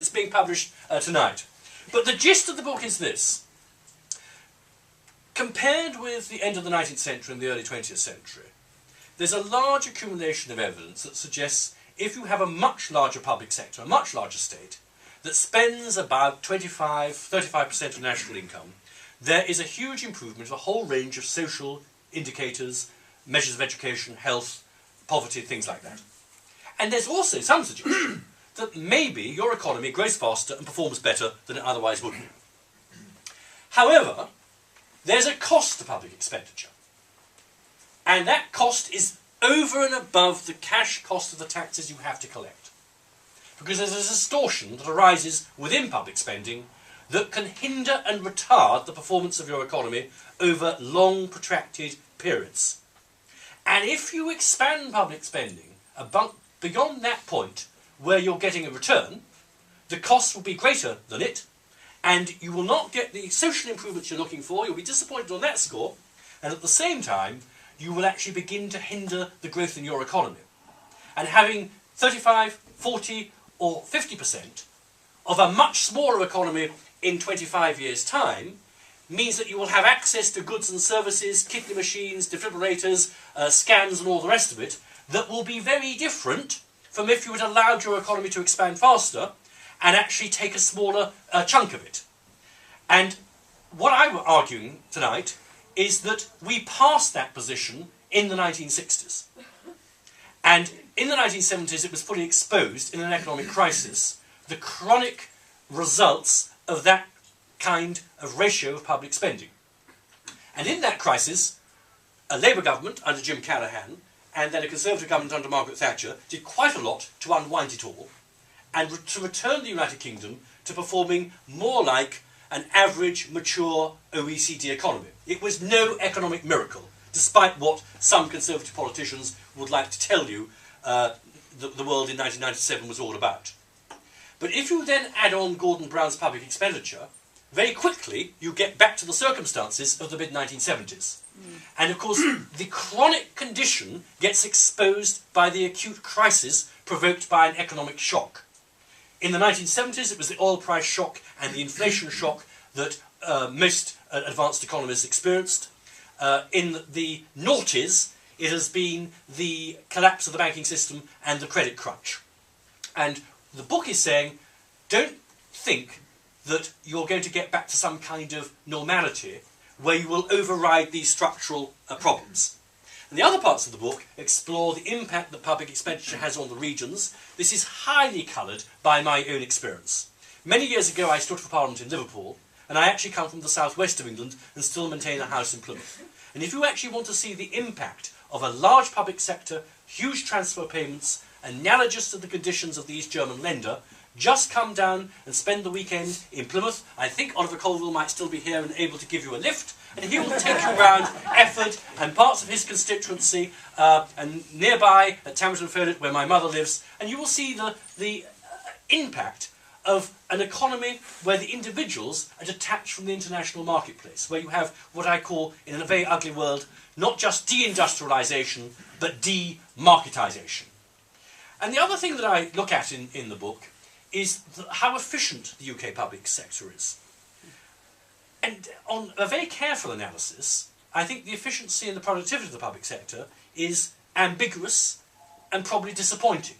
It's being published tonight. But the gist of the book is this. Compared with the end of the 19th century and the early 20th century, there's a large accumulation of evidence that suggests if you have a much larger public sector, a much larger state, that spends about 35% of national income, there is a huge improvement of a whole range of social indicators, measures of education, health, poverty, things like that. And there's also some suggestion that maybe your economy grows faster and performs better than it otherwise would. However, there's a cost to public expenditure. And that cost is over and above the cash cost of the taxes you have to collect. Because there's a distortion that arises within public spending that can hinder and retard the performance of your economy over long, protracted periods. And if you expand public spending beyond that point where you're getting a return, the cost will be greater than it, and you will not get the social improvements you're looking for. You'll be disappointed on that score, and at the same time, you will actually begin to hinder the growth in your economy. And having 35, 40, or 50% of a much smaller economy in 25 years' time means that you will have access to goods and services, kidney machines, defibrillators, scans, and all the rest of it, that will be very different from if you had allowed your economy to expand faster and actually take a smaller chunk of it. And what I'm arguing tonight is that we passed that position in the 1960s. And in the 1970s it was fully exposed in an economic crisis, the chronic results of that kind of ratio of public spending. And in that crisis, a Labour government under Jim Callaghan and then a Conservative government under Margaret Thatcher did quite a lot to unwind it all and to return the United Kingdom to performing more like an average, mature OECD economy. It was no economic miracle, despite what some Conservative politicians would like to tell you the world in 1997 was all about. But if you then add on Gordon Brown's public expenditure, very quickly you get back to the circumstances of the mid-1970s. And of course, the chronic condition gets exposed by the acute crisis provoked by an economic shock. In the 1970s, it was the oil price shock and the inflation shock that most advanced economies experienced. In the noughties, it has been the collapse of the banking system and the credit crunch. And the book is saying, don't think that you're going to get back to some kind of normality where you will override these structural problems. And the other parts of the book explore the impact that public expenditure has on the regions. This is highly coloured by my own experience. Many years ago I stood for Parliament in Liverpool, and I actually come from the southwest of England and still maintain a house in Plymouth. And if you actually want to see the impact of a large public sector, huge transfer payments, analogous to the conditions of the East German lender, just come down and spend the weekend in Plymouth. I think Oliver Colville might still be here and able to give you a lift, and he will take you around Efford and parts of his constituency and nearby at Tamworth Ferdit, where my mother lives, and you will see the impact of an economy where the individuals are detached from the international marketplace, where you have what I call, in a very ugly world, not just deindustrialisation, but demarketisation. And the other thing that I look at in the book is how efficient the UK public sector is. And on a very careful analysis, I think the efficiency and the productivity of the public sector is ambiguous and probably disappointing.